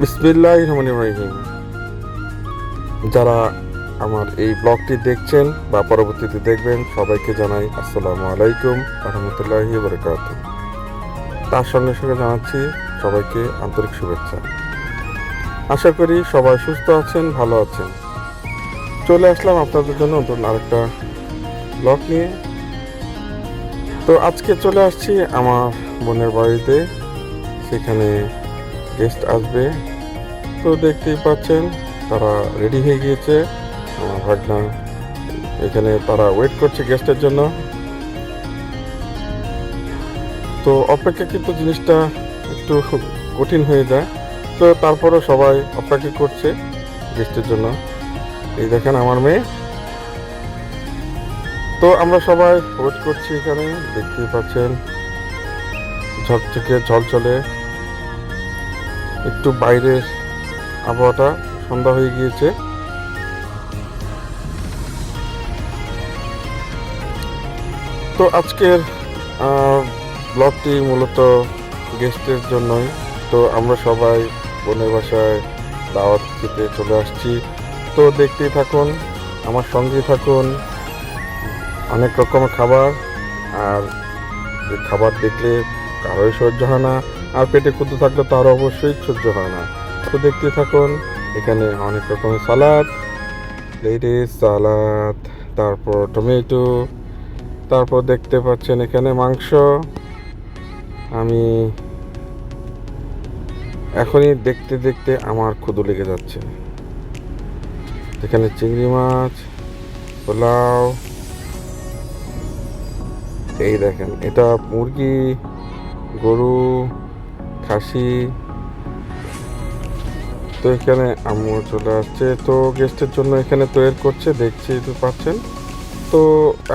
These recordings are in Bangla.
বিসমিল্লাহির রহমানির রহিম। যারা আমার এই ব্লগটি দেখছেন বা পরবর্তীতে দেখবেন, সবাইকে জানাই আসসালামু আলাইকুম রহমতুল্লাহি বারাকাতুহু। তার সঙ্গে সঙ্গে জানাচ্ছি সবাইকে আন্তরিক শুভেচ্ছা। আশা করি সবাই সুস্থ আছেন, ভালো আছেন। চলে আসলাম আপনাদের জন্য নতুন আরেকটা ব্লগ নিয়ে। তো আজকে চলে আসছি আমার বোনের বাড়িতে, সেখানে গেস্ট আসবে। তো দেখতেই পাচ্ছেন তারা রেডি হয়ে গিয়েছে। আমার ভাগনা এখানে, তারা ওয়েট করছে গেস্টের জন্য। তো অপেক্ষাকৃত জিনিসটা একটু কঠিন হয়ে যায়, তো তারপরও সবাই অপেক্ষা করছে গেস্টের জন্য। এই দেখেন আমার মেয়ে। তো আমরা সবাই ওয়েট করছি এখানে, দেখতেই পাচ্ছেন ঝকঝকে ঝলঝলে। একটু বাইরের আবহাওয়াটা, সন্ধ্যা হয়ে গিয়েছে। তো আজকের ব্লগটি মূলত গেস্টের জন্যই। তো আমরা সবাই বোনের বাসায় দাওয়াত খেতে চলে আসছি। তো দেখতেই থাকুন, আমার সঙ্গেই থাকুন। অনেক রকমের খাবার, আর যে খাবার দেখলে কারোই সহ্য হয় না, আর পেটে ক্ষুদ্র থাকলে তারও অবশ্যই সহ্য হয় না। তো দেখতে থাকুন, এখানে অনেক রকমের সালাদ, লেডিস সালাদ, তারপর টমেটো, তারপর দেখতে পাচ্ছেন এখানে মাংস। আমি এখনই দেখতে দেখতে আমার ক্ষুধা লেগে যাচ্ছে। এখানে চিংড়ি মাছ, পোলাও, এই দেখেন এটা মুরগি, গরু, খাসি। তো এখানে আম্মু চলে আসছে, তো গেস্টের জন্য এখানে তৈরি করছে, দেখছি তো পাচ্ছেন। তো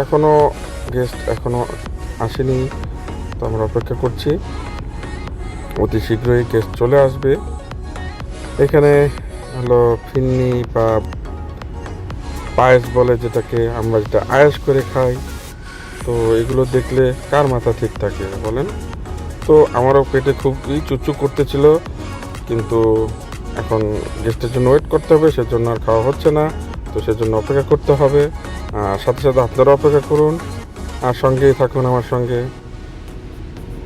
এখনো গেস্ট আসেনি, তো আমরা অপেক্ষা করছি। অতি শীঘ্রই গেস্ট চলে আসবে। এখানে হলো ফিন্নি বা পায়েস বলে, যেটাকে আমরা যেটা আয়েশ করে খাই। তো এগুলো দেখলে কার মাথা ঠিক থাকে বলেন? তো আমারও পেটে খুবই চুচু করতেছিল, কিন্তু এখন গেস্টের জন্য ওয়েট করতে হবে, সেজন্য আর খাওয়া হচ্ছে না। তো সেজন্য অপেক্ষা করতে হবে। আর সাথে সাথে আপনারা অপেক্ষা করুন, আর সঙ্গেই থাকুন আমার সঙ্গে,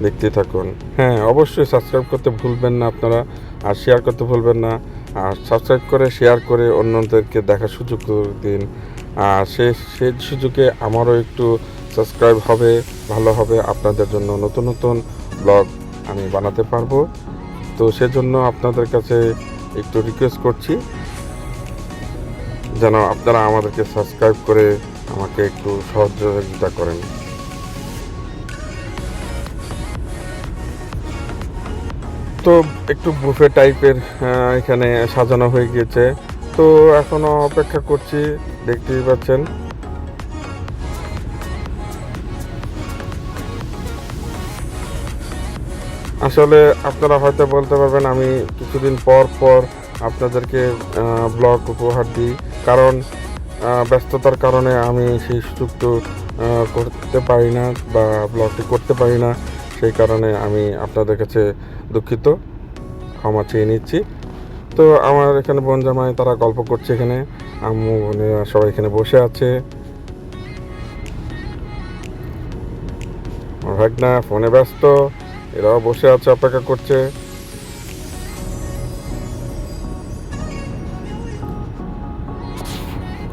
দেখতে থাকুন। হ্যাঁ, অবশ্যই সাবস্ক্রাইব করতে ভুলবেন না আপনারা, আর শেয়ার করতে ভুলবেন না। আর সাবস্ক্রাইব করে শেয়ার করে অন্যদেরকে দেখার সুযোগ দিন। আর সেই সুযোগে আমারও একটু সাবস্ক্রাইব হবে, ভালো হবে। আপনাদের জন্য নতুন নতুন ব্লগ আমি বানাতে পারবো। তো সেজন্য আপনাদের কাছে একটু রিকোয়েস্ট করছি, যেন আপনারা আমাদেরকে সাবস্ক্রাইব করে আমাকে একটু সহযোগিতা করেন। তো একটু বুফে টাইপের এখানে সাজানো হয়ে গিয়েছে। তো এখনো অপেক্ষা করছি, দেখতেই পাচ্ছেন। আসলে আপনারা হয়তো বলতে পারবেন আমি কিছুদিন পর পর আপনাদেরকে ব্লগ উপহার দিই, কারণ ব্যস্ততার কারণে আমি সেই সুযোগটা করতে পারি না, বা ব্লগটি করতে পারি না। সেই কারণে আমি আপনাদের কাছে দুঃখিত, ক্ষমা চেয়ে নিচ্ছি। তো আমার এখানে বোন জামাই তারা গল্প করছে, এখানে আম্মু বোনেরা সবাই এখানে বসে আছে। আমার ভাগনা ফোনে ব্যস্ত, এরাও বসে আছে, অপেক্ষা করছে।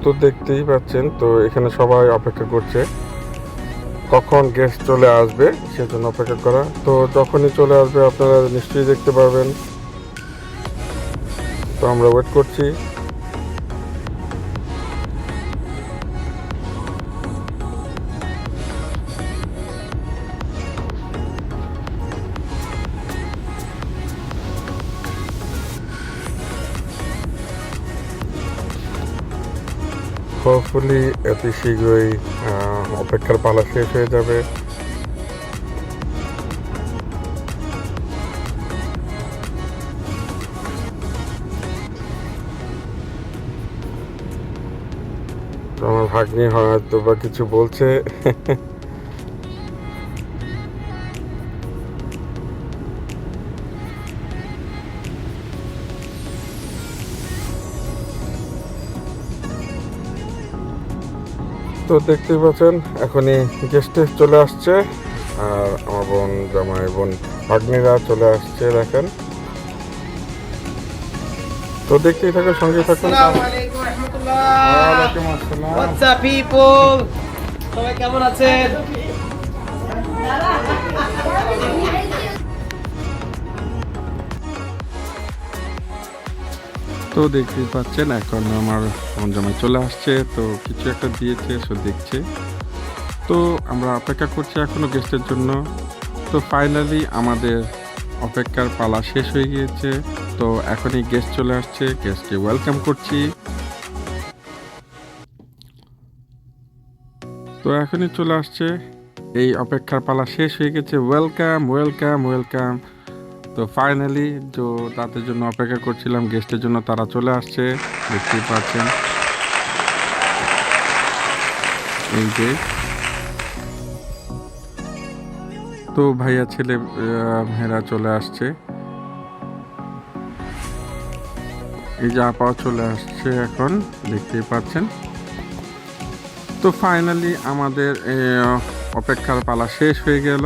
তো দেখতেই পাচ্ছেন, তো এখানে সবাই অপেক্ষা করছে কখন গেস্ট চলে আসবে, সেজন্য অপেক্ষা করা। তো যখনই চলে আসবে আপনারা নিশ্চয়ই দেখতে পারবেন। তো আমরা ওয়েট করছি। হোপফুলি অতি শীঘ্রই অপেক্ষার পালা শেষ হয়ে যাবে। তো আমার ভাগ্নি হয়তো বা কিছু বলছে। তো দেখতেই পাচ্ছেন এখনই গেস্টে চলে আসছে, আর আমার বোন জামাই বোন ভাগ্নিরা চলে আসছে দেখেন। তো দেখতেই থাকুন, সঙ্গে থাকুন। আসসালামু আলাইকুম রাহমাতুল্লাহ। ওয়ালাইকুম আসসালাম। হোয়াটস আপ পিপল, সবাই কেমন আছেন? তো দেখতেই পাচ্ছেন এখন আমার বোন জামাই চলে আসছে, তো কিছু একটা দিয়েছে, সো দেখছে। তো আমরা অপেক্ষা করছি এখনো গেস্টের জন্য। তো ফাইনালি আমাদের অপেক্ষার পালা শেষ হয়ে গিয়েছে। তো এখনই গেস্ট চলে আসছে, গেস্টকে ওয়েলকাম করছি। তো এখনই চলে আসছে, এই অপেক্ষার পালা শেষ হয়ে গেছে। Welcome welcome welcome. তো ফাইনালি তাদের জন্য অপেক্ষা করছিলাম গেস্টের জন্য, তারা চলে আসছে, দেখতেই পাচ্ছেন। এই যে তো ভাইয়া ছেলে মেয়েরা চলে আসছে, এই যে আপাও চলে আসছে এখন, দেখতেই পাচ্ছেন। তো ফাইনালি আমাদের অপেক্ষার পালা শেষ হয়ে গেল।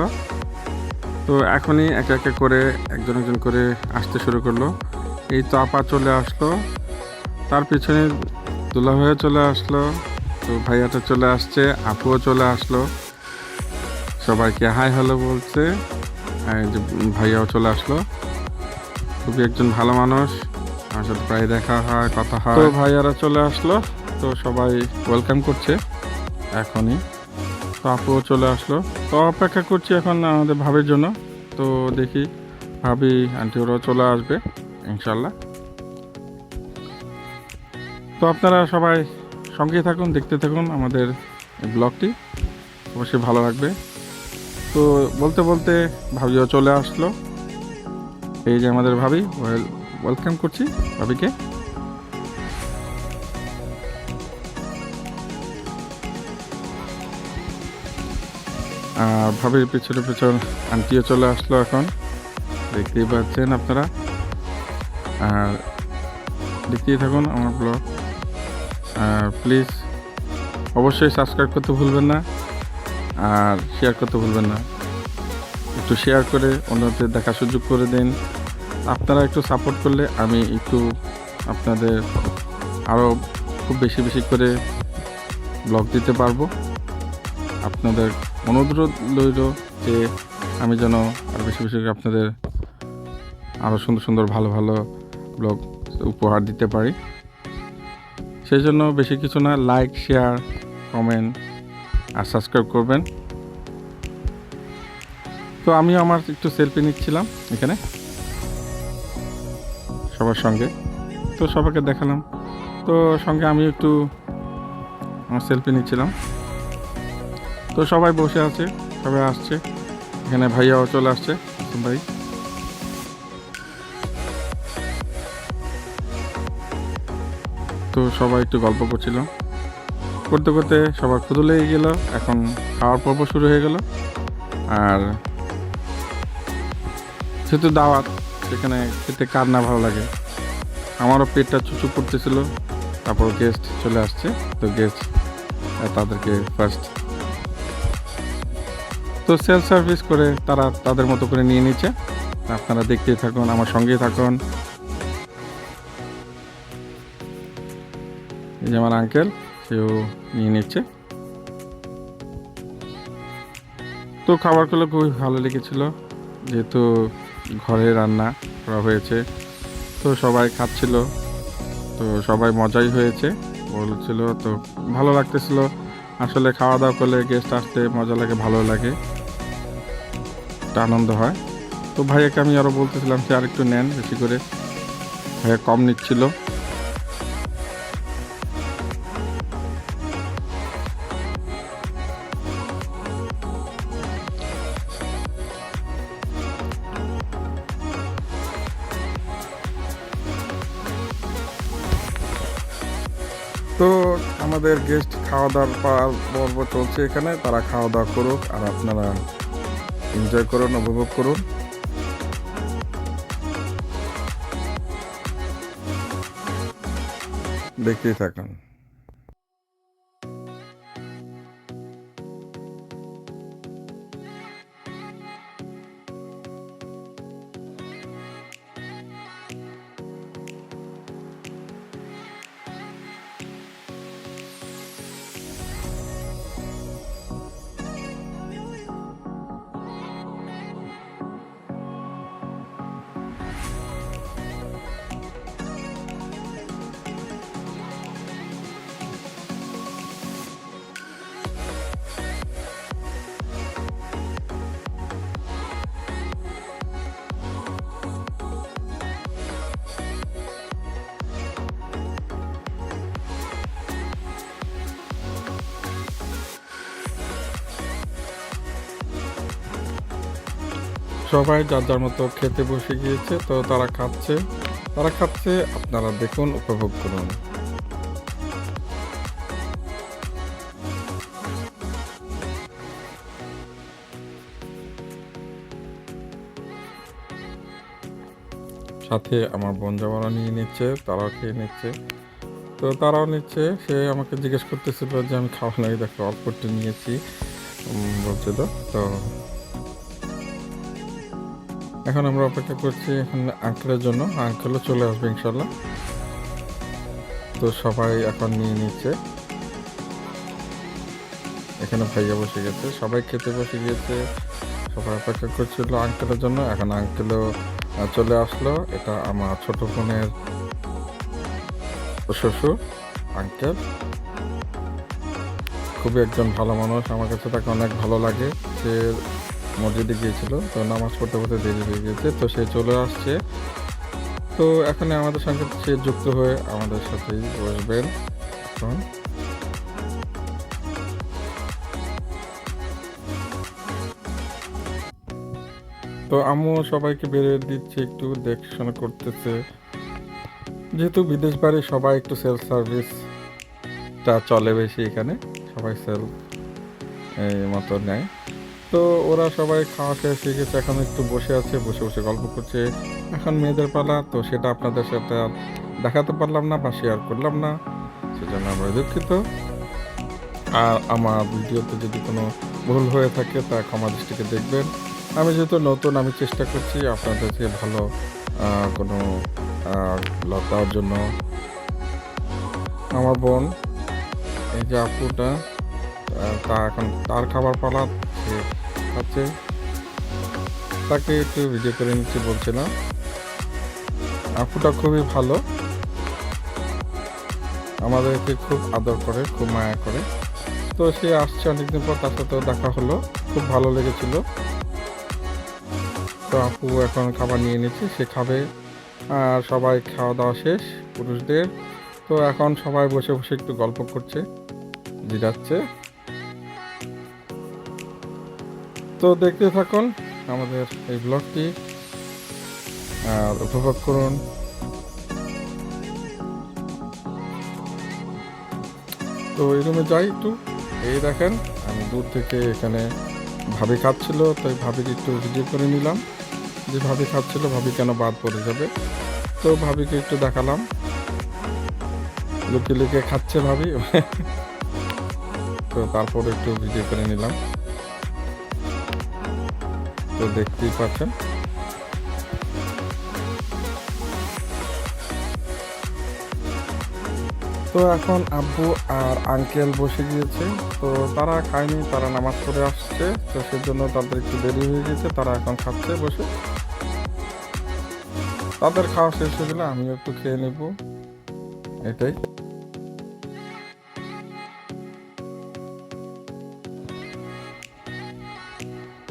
তো এখনই একে একে করে একজন একজন করে আসতে শুরু করলো। এই তো আপা চলে আসলো, তার পিছনে দুলা ভাইয়া চলে আসলো, তো ভাইয়াটা চলে আসছে, আপুও চলে আসলো, সবাইকে হাই হ্যালো বলছে। এই যে ভাইয়াও চলে আসলো, খুবই একজন ভালো মানুষ, আমার সাথে প্রায় দেখা হয়, কথা হয়। তো ভাইয়ারা চলে আসলো, তো সবাই ওয়েলকাম করছে এখনই। তো আপুও চলে আসলো, তো অপেক্ষা করছি এখন আমাদের ভাবির জন্য। তো দেখি ভাবি আন্টি ওরাও চলে আসবে ইনশাল্লাহ। তো আপনারা সবাই সঙ্গে থাকুন, দেখতে থাকুন আমাদের ব্লগটি, অবশ্যই ভালো লাগবে। তো বলতে বলতে ভাবিও চলে আসলো, এই যে আমাদের ভাবি, ওয়েলকাম করছি ভাবিকে। আর ভাবির পিছনে পিছন আন্টিও চলে আসলো এখন, দেখতেই পাচ্ছেন আপনারা। আর দেখতেই থাকুন আমার ব্লগ। আর প্লিজ অবশ্যই সাবস্ক্রাইব করতে ভুলবেন না, আর শেয়ার করতে ভুলবেন না। একটু শেয়ার করে অন্যদের দেখার সুযোগ করে দিন। আপনারা একটু সাপোর্ট করলে আমি একটু আপনাদের আরও খুব বেশি বেশি করে ব্লগ দিতে পারবো। আপনাদের অনুরোধ রইল যে আমি যেন আরও বেশি বেশি করে আপনাদের আরও সুন্দর সুন্দর ভালো ভালো ব্লগ উপহার দিতে পারি। সেই জন্য বেশি কিছু না, লাইক শেয়ার কমেন্ট আর সাবস্ক্রাইব করবেন। তো আমিও আমার একটু সেলফি নিচ্ছিলাম এখানে সবার সঙ্গে, তো সবাইকে দেখালাম, তো সঙ্গে আমি একটু আমার সেলফি নিচ্ছিলাম। তো সবাই বসে আছে, সবাই আসছে, এখানে ভাইয়াও চলে আসছে, ভাই। তো সবাই একটু গল্প করছিল, করতে করতে সবার ক্ষুধা লেগে গেল, এখন খাওয়ার পর্ব শুরু হয়ে গেল। আর যেহেতু দাওয়াত, সেখানে খেতে কার না ভালো লাগে। আমারও পেটটা চুচু করতেছিল, তারপর গেস্ট চলে আসছে, তো গেস্ট তাদেরকে ফার্স্ট তো সেলফ সার্ভিস করে তারা তাদের মতো করে নিয়ে নিচ্ছে। আপনারা দেখতেই থাকুন, আমার সঙ্গেই থাকুন। এই যে আমার আঙ্কেল, সেও নিয়ে নিচ্ছে। তো খাবারগুলো খুবই ভালো লেগেছিল, যেহেতু ঘরে রান্না করা হয়েছে, তো সবাই খাচ্ছিল, তো সবাই মজাই হয়েছে বলছিল, তো ভালো লাগতেছিল। আসলে খাওয়া দাওয়া করলে গেস্ট আসতে মজা লাগে, ভালো লাগে, একটা আনন্দ হয়। তো ভাইয়াকে আমি আরও বলতেছিলাম যে আর একটু নেন বেশি করে, ভাইয়া কম নিচ্ছিল। তো আমাদের গেস্ট খাওয়া দাওয়ার পর্ব চলছে এখানে, তারা খাওয়া দাওয়া করুক আর আপনারা এনজয় করুন, উপভোগ করুন। দেখতেই থাকুন। সবাই যার যার মতো খেতে বসে গিয়েছে, তো তারা খাচ্ছে, আপনারা দেখুন, উপভোগ করুন। সাথে আমার বোন জামারা নিয়ে নিচ্ছে, তারাও খেয়ে নিচ্ছে, তো তারাও নিচ্ছে। সে আমাকে জিজ্ঞেস করতেছিল যে আমি খাওয়া নাই, দেখো অল্প একটু নিয়েছি বলছিল। তো এখন আমরা অপেক্ষা করছি এখন আঙ্কেলের জন্য, আঙ্কেলও চলে আসবে ইনশাল্লাহ। তো সবাই এখন নিয়ে নিচ্ছে, এখানে ভাইয়া বসে গেছে, সবাই খেতে বসে গিয়েছে, সবাই অপেক্ষা করছিল আঙ্কেলের জন্য। এখন আঙ্কেলও চলে আসলো। এটা আমার ছোট বোনের শ্বশুর আঙ্কেল, খুবই একজন ভালো মানুষ, আমার কাছে তাকে অনেক ভালো লাগে। সে মসজিদে গিয়েছিল, তো নামাজ পড়তে পড়তে দেরি হয়ে গেছে, তো সে চলে আসছে। তো এখানে আমাদের সঙ্গে সে যুক্ত হয়ে আমাদের সাথেই বসবেন এখন। তো আম্মু সবাইকে বেরিয়ে দিচ্ছে, একটু দেখাশোনা করতেছে, যেহেতু বিদেশ বাড়ি সবাই একটু সেলফ সার্ভিসটা চলে বেশি এখানে, সবাই সেলফ এই মতো নেয়। তো ওরা সবাই খাওয়া শেষ হয়ে গেছে, এখন একটু বসে আছে, বসে বসে গল্প করছে। এখন মেয়েদের পালা, তো সেটা আপনাদের সাথে আর দেখাতে পারলাম না বা শেয়ার করলাম না, সেজন্য আমরা দুঃখিত। আর আমার ভিডিওতে যদি কোনো ভুল হয়ে থাকে তা ক্ষমা দৃষ্টিতে দেখবেন। আমি যেহেতু নতুন, আমি চেষ্টা করছি আপনাদেরকে ভালো কোনো ব্লগ দেওয়ার জন্য। আমার বোন, এই যে আপুটা, তা এখন তার খাবার পালা, সে খাচ্ছে, তাকে একটু ভিডিও করে নিচ্ছি বলছিলাম। আপুটা খুবই ভালো, আমাদেরকে খুব আদর করে, খুব মায়া করে। তো সে আসছে অনেকদিন পর, তার সাথেও দেখা হলো, খুব ভালো লেগেছিল। তো আপু এখন খাবার নিয়ে নিচ্ছে, সে খাবে। আর সবাই খাওয়া দাওয়া শেষ পুরুষদের, তো এখন সবাই বসে বসে একটু গল্প করছে, জিরাচ্ছে। তো দেখতে থাকুন আমাদের এই ব্লগটি আর উপভোগ করুন। তো এই রুমে যাই একটু, এই দেখেন আমি দূর থেকে এখানে ভাবি খাচ্ছিল, তাই ভাবিকে একটু ভিডিও করে নিলাম, যে ভাবি খাচ্ছিল, ভাবি কেন বাদ পড়ে যাবে। তো ভাবিকে একটু দেখালাম, লুকিয়ে লুকিয়ে খাচ্ছে ভাবি। তো তারপর একটু ভিডিও করে নিলাম, তো দেখতেই পাচ্ছেন। তো এখন আব্বু আর আঙ্কেল বসে গিয়েছে, তো তারা খায়নি, তারা নামাজ পড়ে আসছে, তো সেজন্য তাদের একটু দেরি হয়ে গেছে, তারা এখন খাচ্ছে বসে। তাদের খাওয়া শেষ হয়ে গেলে আমিও একটু খেয়ে নেব, এটাই।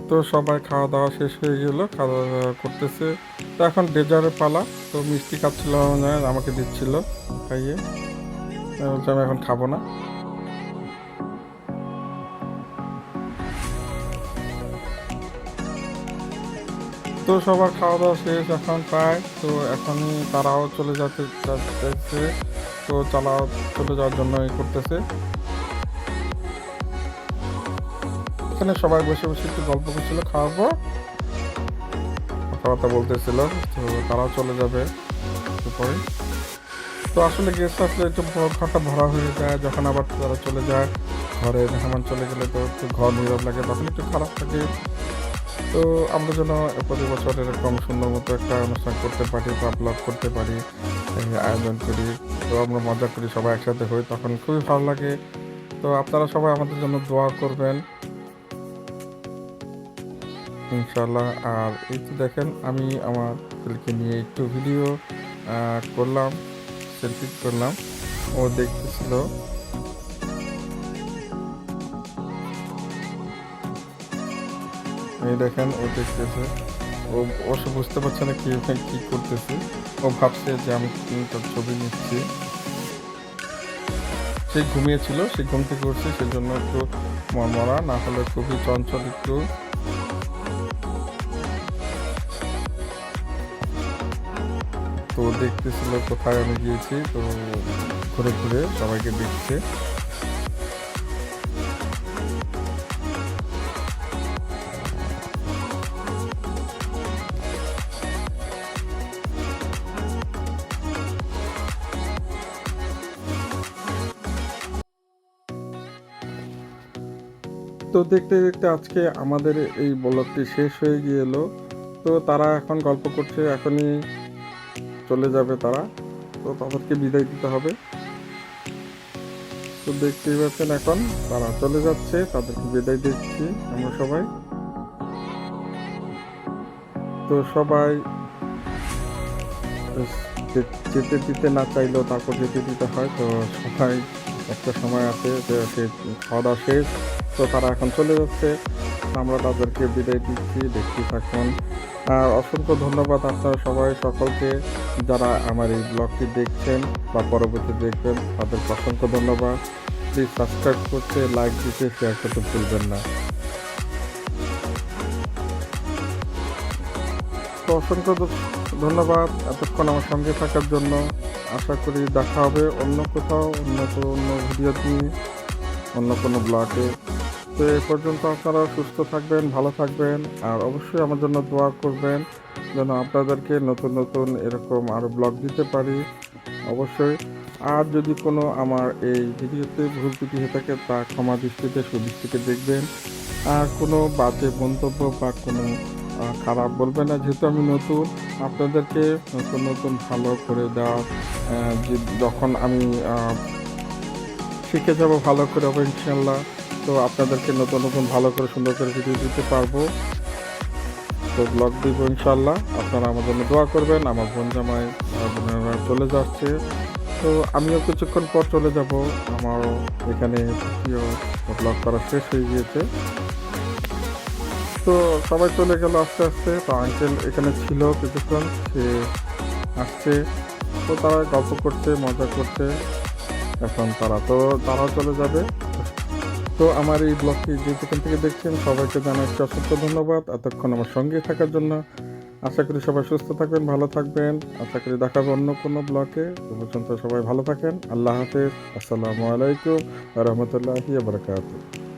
তো সবাই খাওয়া দাওয়া শেষ হয়ে গেল, খাওয়া দাওয়া করতেছে। তো এখন ডেজার্টের পালা, তো মিষ্টি খাচ্ছিল না, আমাকে দিচ্ছিল খাইয়ে, আমি বলছি আমি এখন খাবো না। তো সবার খাওয়া দাওয়া শেষ এখন প্রায়, তো এখনই তারাও চলে যাচ্ছে, তো চলে যাওয়ার জন্য করতেছে। এখানে সবাই বসে বসে একটু গল্প করছিল, খাওয়ার পর কথাবার্তা বলতেছিল, তো তারাও চলে যাবে একটু পরে। তো আসলে গেস্ট আসলে একটু ঘরটা ভরা হয়ে যায়, যখন আবার তারা চলে যায় ঘরে, মেহমান চলে গেলে তো একটু ঘর নীরব লাগে, তখন একটু খারাপ থাকে। তো আমরা যেন প্রতি বছর এরকম সুন্দর মতো একটা অনুষ্ঠান করতে পারি বা ব্লগ করতে পারি, আয়োজন করি, তো আমরা মজা করি, সবাই একসাথে হই, তখন খুবই ভালো লাগে। তো আপনারা সবাই আমাদের জন্য দোয়া করবেন ইনশাল্লাহ। আর এই তো দেখেন আমি আমার ছেলেকে নিয়ে একটু ভিডিও করলাম, সেলফি করলাম, ও দেখতেছিল। এই দেখেন ও দেখতেছে, ও অবশ্য বুঝতে পারছে না কি করতেছে, ও ভাবছে যে আমি তার ছবি নিচ্ছি। সে ঘুমিয়েছিল, সে ঘুম থেকে উঠছে, সেজন্য একটু মনমরা, না হলে খুবই চঞ্চল একটু। তো দেখতেছিল কোথায় আমি গিয়েছি, তো ঘুরে ঘুরে সবাইকে দেখছে। তো দেখতে দেখতে আজকে আমাদের এই ব্লগটি শেষ হয়ে গেল। তো তারা এখন গল্প করছে, এখনই চলে যাবে তারা, তো তাদেরকে বিদায় দিতে হবে। তো দেখতেই পাচ্ছেন এখন তারা চলে যাচ্ছে, তাদেরকে বিদায় দিচ্ছি আমরা সবাই। তো সবাই যেতে দিতে না চাইলেও তারপর যেতে দিতে হয়। তো সবাই একটা সময় আছে যে সে খাওয়া দাওয়া শেষ, তো তারা এখন চলে যাচ্ছে, আমরা তাদেরকে বিদায় দিচ্ছি। দেখতে থাকুন। আর অসংখ্য ধন্যবাদ আপনারা সবাই, সকলকে যারা আমার এই ব্লগটি দেখছেন বা পরবর্তী দেখবেন, তাদেরকে অসংখ্য ধন্যবাদ। প্লিজ সাবস্ক্রাইব করতে, লাইক দিতে, শেয়ার করতে ভুলবেন না। তো অসংখ্য ধন্যবাদ এতক্ষণ আমার সঙ্গে থাকার জন্য। আশা করি দেখা হবে অন্য কোথাও, অন্য ভিডিও নিয়ে, অন্য কোনো ব্লগে। তো এ পর্যন্ত আপনারা সুস্থ থাকবেন, ভালো থাকবেন, আর অবশ্যই আমার জন্য দোয়া করবেন যেন আপনাদেরকে নতুন নতুন এরকম আরও ব্লগ দিতে পারি অবশ্যই। আর যদি কোনো আমার এই ভিডিওতে ভুল ত্রুটি হয়ে থাকে তা ক্ষমা দৃষ্টিতে সুদৃষ্টিতে দেখবেন। আর কোনো বাজে মন্তব্য বা কোনো খারাপ বলবেন না, যেহেতু আমি নতুন, আপনাদেরকে নতুন নতুন ভালো করে দেওয়া, যখন আমি শিখে যাব ভালো করে হবে ইনশাল্লাহ। তো আপনাদেরকে নতুন নতুন ভালো করে সুন্দর করে ভিডিও দিতে পারবো, তো ব্লগ দিব ইনশাল্লাহ। আপনারা আমার জন্য দোয়া করবেন। আমার বোন জামাই বোনেরা চলে যাচ্ছে, তো আমিও কিছুক্ষণ পর চলে যাব। আমারও এখানে ভিডিও ব্লগ করা শেষ হয়ে গিয়েছে, তো সবাই চলে গেল আস্তে আস্তে। তো আঙ্কেল এখানে ছিল কিছুক্ষণ, সে আসছে, তো তারা গল্প করছে, মজা করছে। এখন তারাও চলে যাবে। তো আমার এই ব্লগটি যেখান থেকে দেখছেন সবাইকে জানাচ্ছি অসংখ্য ধন্যবাদ এতক্ষণ আমার সঙ্গে থাকার জন্য। আশা করি সবাই সুস্থ থাকবেন, ভালো থাকবেন। আশা করি দেখাবো অন্য কোনো ব্লগে। তো পর্যন্ত সবাই ভালো থাকেন। আল্লাহ হাফেজ। আসসালামু আলাইকুম ওয়া রাহমাতুল্লাহি ওয়া বারাকাতুহু।